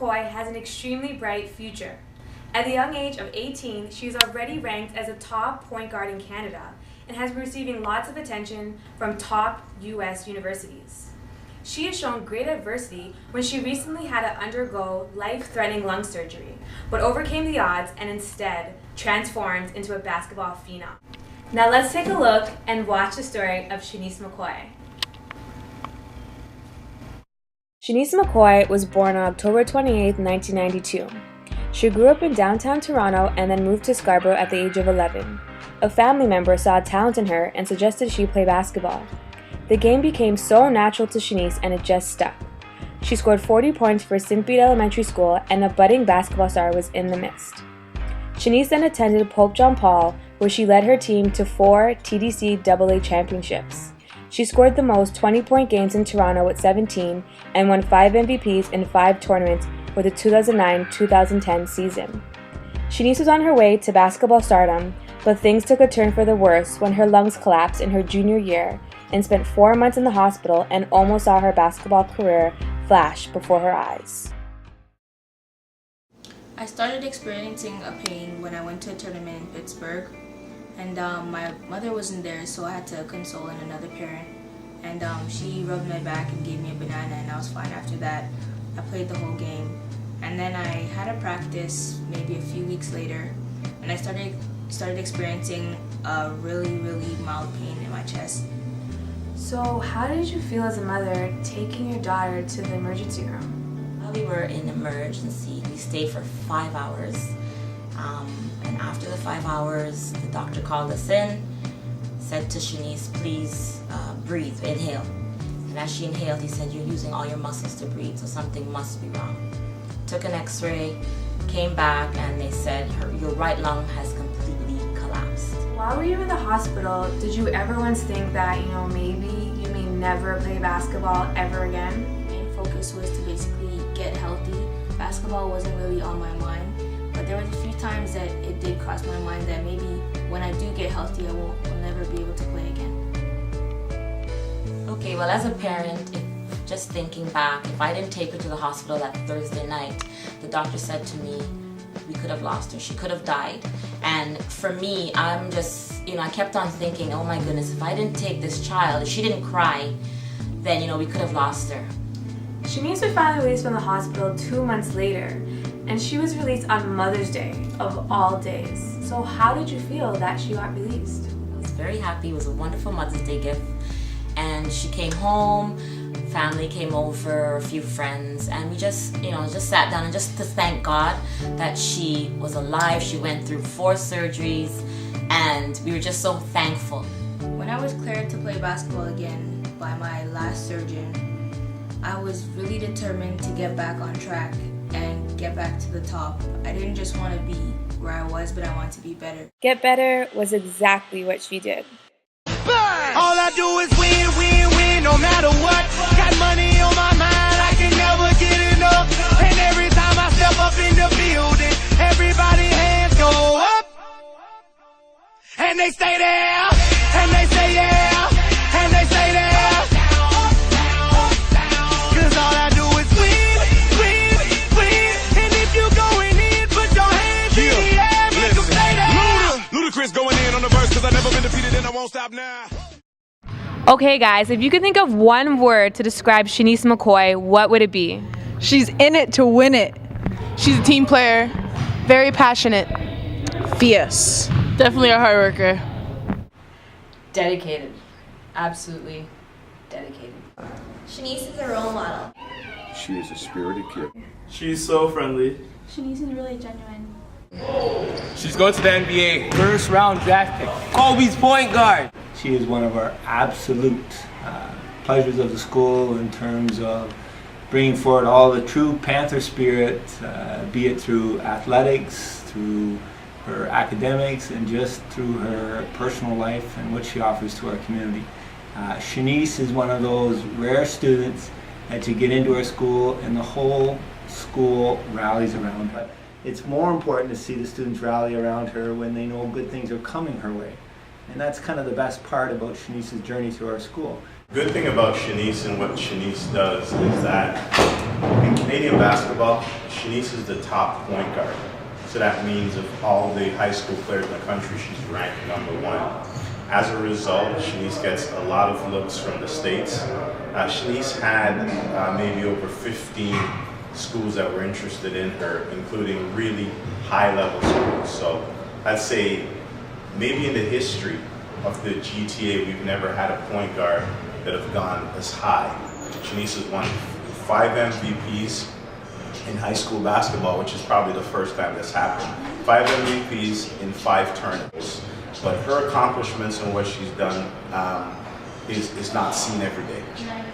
McKoy has an extremely bright future. At the young age of 18, she is already ranked as a top point guard in Canada and has been receiving lots of attention from top U.S. universities. She has shown great adversity when she recently had to undergo life-threatening lung surgery, but overcame the odds and instead transformed into a basketball phenom. Now let's take a look and watch the story of Shanice McKoy. Shanice McKoy was born on October 28, 1992. She grew up in downtown Toronto and then moved to Scarborough at the age of 11. A family member saw talent in her and suggested she play basketball. The game became so natural to Shanice and it just stuck. She scored 40 points for St. Bede Elementary School and a budding basketball star was in the midst. Shanice then attended Pope John Paul, where she led her team to 4 TDC AA championships. She scored the most 20-point games in Toronto with 17 and won 5 MVPs in 5 tournaments for the 2009-2010 season. Shanice was on her way to basketball stardom, but things took a turn for the worse when her lungs collapsed in her junior year and spent 4 months in the hospital and almost saw her basketball career flash before her eyes. I started experiencing a pain when I went to a tournament in Pittsburgh, and my mother wasn't there, so I had to console another parent, and she rubbed my back and gave me a banana, and I was fine after that. I played the whole game, and then I had a practice maybe a few weeks later, and I started experiencing a really mild pain in my chest. So how did you feel as a mother taking your daughter to the emergency room? We were in emergency. We stayed for 5 hours. And after the 5 hours, the doctor called us in, said to Shanice, please breathe, inhale. And as she inhaled, he said, you're using all your muscles to breathe, so something must be wrong. Took an x-ray, came back, and they said your right lung has completely collapsed. While we were in the hospital, did you ever once think that, maybe you may never play basketball ever again? My main focus was to basically get healthy. Basketball wasn't really on my mind. But there were a few times that it did cross my mind that maybe when I do get healthy, I'll never be able to play again. Okay, well, as a parent, just thinking back, if I didn't take her to the hospital that Thursday night, the doctor said to me, we could have lost her, she could have died. And for me, I'm just, I kept on thinking, oh my goodness, if I didn't take this child, if she didn't cry, then, we could have lost her. Shanice was finally released from the hospital 2 months later, and she was released on Mother's Day, of all days. So how did you feel that she got released? I was very happy. It was a wonderful Mother's Day gift. And she came home, family came over, a few friends, and we just sat down and just to thank God that she was alive. She went through 4 surgeries, and we were just so thankful. When I was cleared to play basketball again by my last surgeon, I was really determined to get back on track and get back to the top. I didn't just want to be where I was, but I wanted to be better. Get better was exactly what she did. All I do is win, no matter what. Got money on my mind, I can never get enough. And every time I step up in the building, everybody hands go up. And they stay there, and they say yeah, and they say there. Cause all I do is win. And if you going in, put your hands in the air, make them stay there. Ludacris going in on the verse, cause I never been defeated and I won't stop now. Okay guys, if you could think of one word to describe Shanice McKoy, what would it be? She's in it to win it. She's a team player, very passionate, Fierce. definitely a hard worker. Dedicated. Absolutely dedicated. Shanice is a role model. She is a spirited kid. She's so friendly. Shanice is really genuine. She's going to the NBA. First round draft pick. Kobe's point guard. She is one of our absolute pleasures of the school in terms of bringing forward all the true Panther spirit, be it through athletics, through her academics, and just through her personal life and what she offers to our community. Shanice is one of those rare students that you get into our school and the whole school rallies around her. It's more important to see the students rally around her when they know good things are coming her way. And that's kind of the best part about Shanice's journey through our school. Good thing about Shanice and what Shanice does is that in Canadian basketball, Shanice is the top point guard. So that means of all the high school players in the country, she's ranked #1. As a result, Shanice gets a lot of looks from the States. Shanice had maybe over 15 schools that were interested in her, including really high-level schools. So I'd say maybe in the history of the GTA, we've never had a point guard that have gone as high. Shanice has won 5 MVPs in high school basketball, which is probably the first time that's happened. 5 MVPs in 5 tournaments. But her accomplishments and what she's done is not seen every day.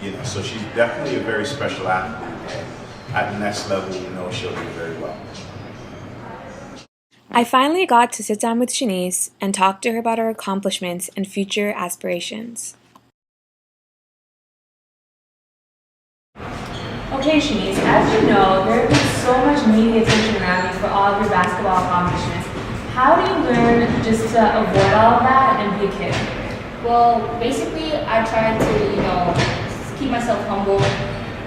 You know, so she's definitely a very special athlete. And at the next level, you know she'll do very well. I finally got to sit down with Shanice and talk to her about her accomplishments and future aspirations. Okay, Shanice, as you know, there has been so much media attention around you for all of your basketball accomplishments. How do you learn just to avoid all of that and be a kid? Well, basically, I try to, keep myself humble.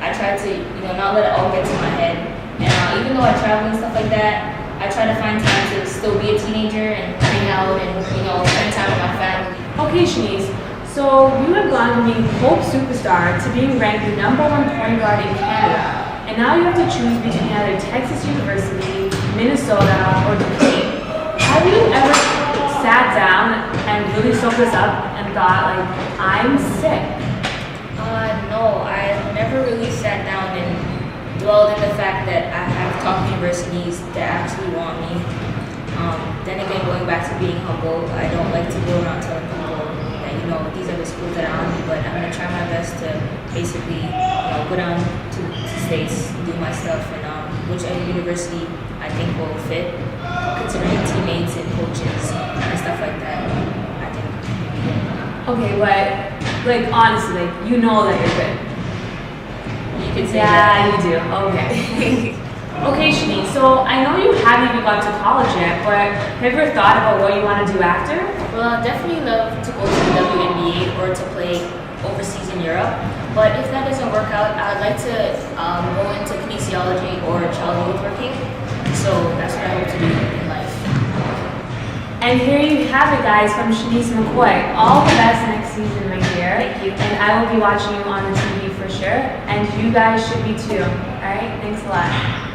I try to, not let it all get to my head. And even though I travel and stuff like that, I try to find time to still be a teenager and hang out and, spend time with my family. Okay, Shanice, so you have gone from being Hope Superstar to being ranked the #1 point guard in Canada. And now you have to choose between either Texas University, Minnesota, or Duquesne. Have you ever sat down and really soaked this up and thought, like, I'm sick? No, I never really sat down and dwelled in the fact that I have top universities that actually want me. Then again, going back to being humble, I don't like to go around telling people that, these are the schools that are on me, but I'm going to try my best to basically, go down to States, do my stuff, and whichever university I think will fit, considering teammates and coaches and stuff like that, I think. Okay, but, honestly, you know that you're good. You can say that. Yeah, you do. Okay. Okay, Shanice, so I know you haven't even got to college yet, but have you ever thought about what you want to do after? Well, I'd definitely love to go to the WNBA or to play overseas in Europe. But if that doesn't work out, I'd like to go into kinesiology or child youth working. So that's what I hope to do in life. And here you have it, guys, from Shanice McKoy. All the best next season right here. Thank you. And I will be watching you on the TV for sure. And you guys should be too. All right? Thanks a lot.